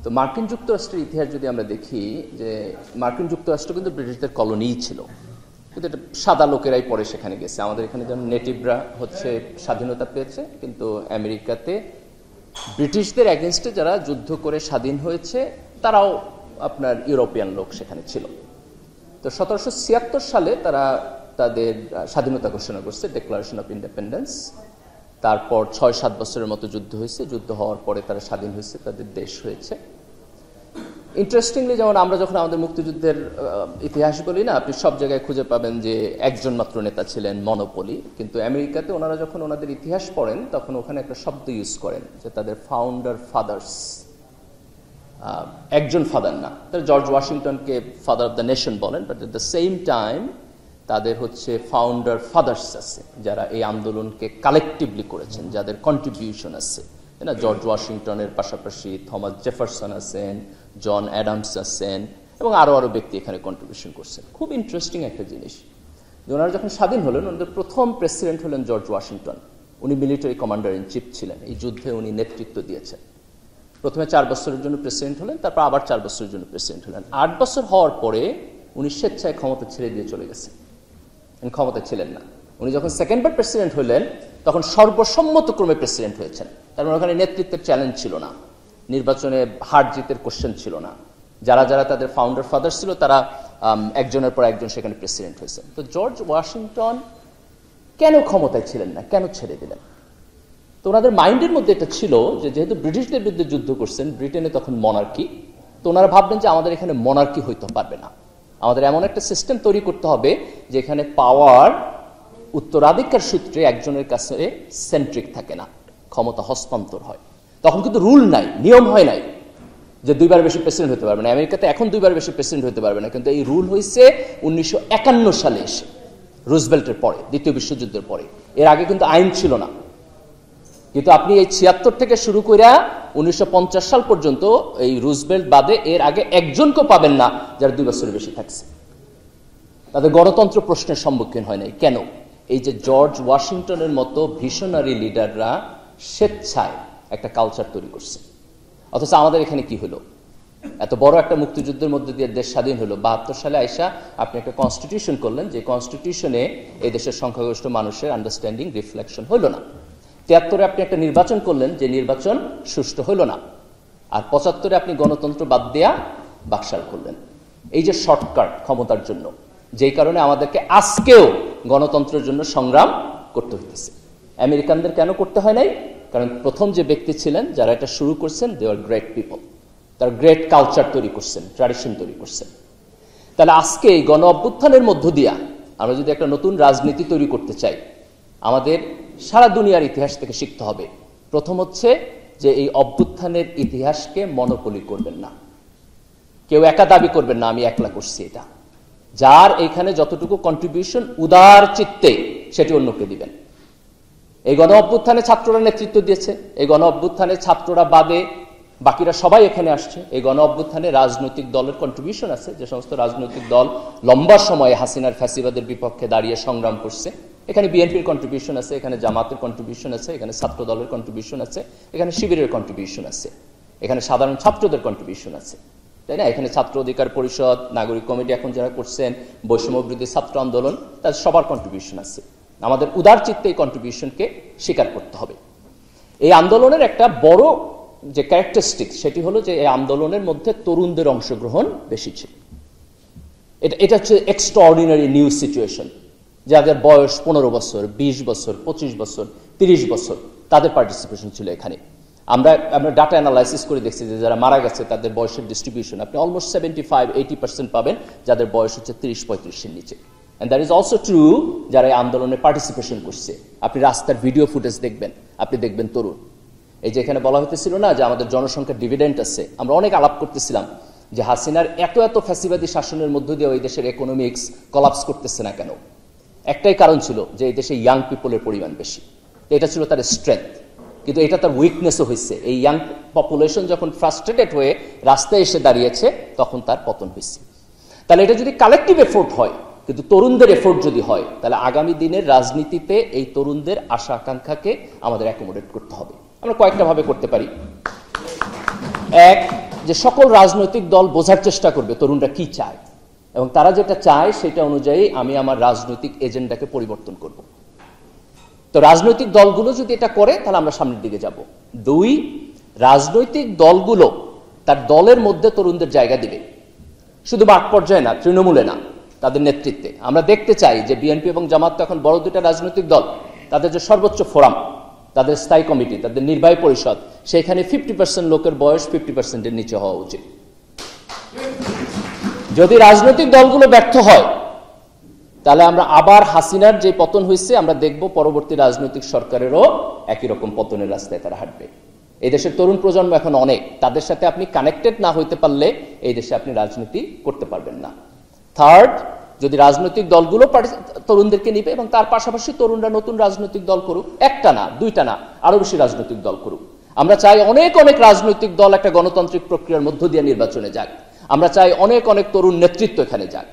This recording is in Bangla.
তো মার্কিন যুক্তরাষ্ট্রের ইতিহাস যদি আমরা দেখি যে মার্কিন যুক্তরাষ্ট্র কিন্তু ব্রিটিশদের কলোনিই ছিল, কিন্তু এটা সাদা লোকেরাই পরে সেখানে গেছে। আমাদের এখানে যেমন নেটিভরা হচ্ছে স্বাধীনতা পেয়েছে, কিন্তু আমেরিকাতে ব্রিটিশদের এগেনস্টে যারা যুদ্ধ করে স্বাধীন হয়েছে তারাও আপনার ইউরোপিয়ান লোক সেখানে ছিল। তো 1776 সালে তারা তাদের স্বাধীনতা ঘোষণা করছে, ডিক্লারেশন অফ ইন্ডিপেন্ডেন্স। তারপর 6-7 বছরের মতো যুদ্ধ হয়েছে, যুদ্ধ হওয়ার পরে তারা স্বাধীন হয়েছে, তাদের দেশ হয়েছে। ইন্টারেস্টিংলি যেমন আমরা যখন আমাদের মুক্তিযুদ্ধের ইতিহাস বলি না, আপনি সব জায়গায় খুঁজে পাবেন যে একজন মাত্র নেতা ছিলেন, মনোপলি। কিন্তু আমেরিকাতে ওনারা যখন ওনাদের ইতিহাস পড়েন তখন ওখানে একটা শব্দ ইউজ করেন যে তাদের ফাউন্ডার ফাদার্স, একজন ফাদার না, তারা জর্জ ওয়াশিংটনকে ফাদার অফ দ্য নেশন বলেন, but at the same time তাদের হচ্ছে ফাউন্ডার ফাদার্স আছে যারা এই আন্দোলনকে কালেকটিভলি করেছেন, যাদের কন্ট্রিবিউশন আছে না। জর্জ ওয়াশিংটনের পাশাপাশি থমাস জেফারসন আছেন, জন অ্যাডামস আছেন এবং আরও ব্যক্তি এখানে কন্ট্রিবিউশন করছেন। খুব ইন্টারেস্টিং একটা জিনিস যে ওনারা যখন স্বাধীন হলেন ওনাদের প্রথম প্রেসিডেন্ট হলেন জর্জ ওয়াশিংটন। উনি মিলিটারি কমান্ডার ইন চিফ ছিলেন, এই যুদ্ধে উনি নেতৃত্ব দিয়েছেন। প্রথমে 4 বছরের জন্য প্রেসিডেন্ট হলেন, তারপর আবার 4 বছরের জন্য প্রেসিডেন্ট হলেন। 8 বছর হওয়ার পরে উনি স্বেচ্ছায় ক্ষমতা ছেড়ে দিয়ে চলে গেছেন, ক্ষমতা ছিলেন না। উনি যখন সেকেন্ডবার প্রেসিডেন্ট হলেন তখন সর্বসম্মতক্রমে প্রেসিডেন্ট হয়েছেন। তার মানে ওখানে নেতৃত্বের চ্যালেঞ্জ ছিল না, নির্বাচনে হার জিতের কোশ্চেন ছিল না। যারা যারা তাদের ফাউন্ডার ফাদার ছিল তারা একজনের পর একজন সেখানে প্রেসিডেন্ট হয়েছেন। তো জর্জ ওয়াশিংটন কেন ক্ষমতায় ছিলেন না, কেন ছেড়ে দিলেন? তো ওনাদের মাইন্ডের মধ্যে এটা ছিল যে যেহেতু ব্রিটিশদের বিরুদ্ধে যুদ্ধ করছেন, ব্রিটেনে তখন মনার্কি, তো ওনারা ভাবলেন যে আমাদের এখানে মনার্কি হইতে পারবে না, আমাদের এমন একটা সিস্টেম তৈরি করতে হবে যেখানে পাওয়ার উত্তরাধিকার সূত্রে একজনের কাছে সেন্ট্রিক থাকে না, ক্ষমতা হস্তান্তর হয়। তখন কিন্তু রুল নাই, নিয়ম হয় নাই যে 2বার বেশি প্রেসিডেন্ট হতে পারবে না। আমেরিকাতে এখন 2বার বেশি প্রেসিডেন্ট হতে পারবে না, কিন্তু এই রুল হয়েছে 1951 সালে এসে, রুজভেল্টের পরে, দ্বিতীয় বিশ্বযুদ্ধের পরে। এর আগে কিন্তু আইন ছিল না। কিন্তু আপনি এই 76 থেকে শুরু করে 1950 সাল পর্যন্ত এই রুজভেল্ট বাদে এর আগে একজনকেও পাবেন না যারা 2 বছরের বেশি থাকছে। তাদের গণতন্ত্র প্রশ্নের সম্মুখীন হয় নাই। কেন? এই যে জর্জ ওয়াশিংটনের মতো ভিশনারি লিডাররা স্বেচ্ছায় একটা কালচার তৈরি করছে। অথচ আমাদের এখানে কি হলো? এত বড় একটা মুক্তিযুদ্ধের মধ্যে দিয়ে দেশ স্বাধীন হলো। 72 সালে আইসা আপনি একটা কনস্টিটিউশন করলেন, যে কনস্টিটিউশনে এই দেশের সংখ্যাগরিষ্ঠ মানুষের আন্ডারস্ট্যান্ডিং রিফ্লেকশন হলো না। 73-এ আপনি একটা নির্বাচন করলেন, যে নির্বাচন সুষ্ঠু হলো না। আর 75-এ আপনি গণতন্ত্র বাদ দেয়া বাকশাল করলেন। এই যে শর্টকাট ক্ষমতার জন্য, যেই কারণে আমাদেরকে আজকেও গণতন্ত্রের জন্য সংগ্রাম করতে হইতেছে। আমেরিকানদের কেন করতে হয় নাই? কারণ প্রথম যে ব্যক্তি ছিলেন যারা এটা শুরু করছেন, দে আর গ্রেট পিপল, তারা গ্রেট কালচার তৈরি করছেন, ট্র্যাডিশন তৈরি করছেন। তাহলে আজকে এই গণ অভ্যুত্থানের মধ্য দিয়া আমরা যদি একটা নতুন রাজনীতি তৈরি করতে চাই, আমাদের সারা দুনিয়ার ইতিহাস থেকে শিখতে হবে। প্রথম হচ্ছে যে এই অভ্যুত্থানের ইতিহাসকে মনোপলি করবেন না, কেউ একা দাবি করবেন না আমি একলা করছি এটা। যার এখানে যতটুকু কন্ট্রিবিউশন উদার চিত্তে সেটি অন্যকে দিবেন। এই গণ অভ্যুত্থানে ছাত্ররা নেতৃত্ব দিয়েছে, এই গণ অভ্যুত্থানে ছাত্ররা বাদে বাকিরা সবাই এখানে আসছে। এই গণ অভ্যুত্থানে রাজনৈতিক দলের কন্ট্রিবিউশন আছে, যে সমস্ত রাজনৈতিক দল লম্বা সময়ে হাসিনার ফ্যাসিবাদের বিপক্ষে দাঁড়িয়ে সংগ্রাম করছে। এখানে বিএনপির কন্ট্রিবিউশন আছে, এখানে জামাতের কন্ট্রিবিউশন আছে, এখানে ছাত্র দলের কন্ট্রিবিউশন আছে, এখানে শিবিরের কন্ট্রিবিউশন আছে, এখানে সাধারণ ছাত্রদের কন্ট্রিবিউশন আছে, তাই না? এখানে ছাত্র অধিকার পরিষদ, নাগরিক কমিটি এখন যারা করছেন, বৈষম্য বিরোধী ছাত্র আন্দোলন, তাদের সবার কন্ট্রিবিউশন আছে। আমাদের উদার চিত্তে এই কন্ট্রিবিউশনকে স্বীকার করতে হবে। এই আন্দোলনের একটা বড় যে ক্যারেক্টারিস্টিক সেটি হলো যে এই আন্দোলনের মধ্যে তরুণদের অংশগ্রহণ বেশি ছিল। এটা হচ্ছে এক্সট্রাঅর্ডিনারি নিউ সিচুয়েশন। যাদের বয়স 15 বছর, 20 বছর, 25 বছর, 30 বছর, তাদের পার্টিসিপেশন ছিল এখানে। আমরা ডাটা অ্যানালাইসিস করে দেখছি যে যারা মারা গেছে তাদের বয়সের ডিস্ট্রিবিউশন আপনি অলমোস্ট 75-80% পাবেন যাদের বয়স হচ্ছে 30-35-এর নিচে। And that is also true যারা এই আন্দোলনে পার্টিসিপেশন করছে। আপনি রাস্তার ভিডিও ফুটেজ দেখবেন, আপনি দেখবেন তরুণ। এই যে এখানে বলা হইতেছিল না যে আমাদের জনসংখ্যার ডিভিডেন্ট আছে, আমরা অনেক আলাপ করতেছিলাম যে হাসিনার এত ফ্যাসিবাদী শাসনের মধ্য দিয়ে ওই দেশের ইকোনমিক্স কলাপস করতেছে না কেন? একটাই কারণ ছিল যে এই দেশে ইয়াং পিপলের পরিমাণ বেশি, এটা ছিল তার স্ট্রেংথ। কিন্তু এটা তার উইকনেসও হয়েছে। এই ইয়াং পপুলেশন যখন ফ্রাস্ট্রেটেড হয়ে রাস্তায় এসে দাঁড়িয়েছে তখন তার পতন হয়েছে। তাহলে এটা যদি কালেকটিভ এফোর্ট হয়, কিন্তু তরুণদের এফোর্ট যদি হয়, তাহলে আগামী দিনের রাজনীতিতে এই তরুণদের আশা আকাঙ্ক্ষাকে আমাদের অ্যাকোমোডেট করতে হবে। আমরা কয়েকটা ভাবে করতে পারি। এক, যে সকল রাজনৈতিক দল বোঝার চেষ্টা করবে তরুণরা কি চায়, এবং তারা যেটা চায় সেটা অনুযায়ী আমি আমার রাজনৈতিক এজেন্ডাকে পরিবর্তন করব। তো রাজনৈতিক দলগুলো যদি এটা করে তাহলে আমরা সামনের দিকে যাব। 2, রাজনৈতিক দলগুলো তার দলের মধ্যে তরুণদের জায়গা দিবে, শুধু মাঠ পর্যায়ে না, তৃণমূলে না, তাদের নেতৃত্বে। আমরা দেখতে চাই যে বিএনপি এবং জামাত তো এখন বড় দুইটা রাজনৈতিক দল, তাদের যে সর্বোচ্চ ফোরাম, তাদের স্থায়ী কমিটি, তাদের নির্বাহী পরিষদ, সেখানে 50% লোকের বয়স 50%-এর নিচে হওয়া উচিত। যদি রাজনৈতিক দলগুলো ব্যর্থ হয় তাহলে আমরা আবার হাসিনার যে পতন হয়েছে আমরা দেখব, পরবর্তী রাজনৈতিক সরকারেরও একই রকম পতনের রাস্তায় তারা হাঁটবে। এই দেশের তরুণ প্রজন্ম এখন অনেক, তাদের সাথে আপনি কানেক্টেড না হইতে পারলে এই দেশে আপনি রাজনীতি করতে পারবেন না। 3, যদি রাজনৈতিক দলগুলো তরুণদেরকে নিবে এবং তার পাশাপাশি তরুণরা নতুন রাজনৈতিক দল করুক, একটা না, দুইটা না, আরো বেশি রাজনৈতিক দল করুক। আমরা চাই অনেক অনেক রাজনৈতিক দল একটা গণতান্ত্রিক প্রক্রিয়ার মধ্য দিয়ে নির্বাচনে যাক। আমরা চাই অনেক অনেক তরুণ নেতৃত্ব এখানে যাক।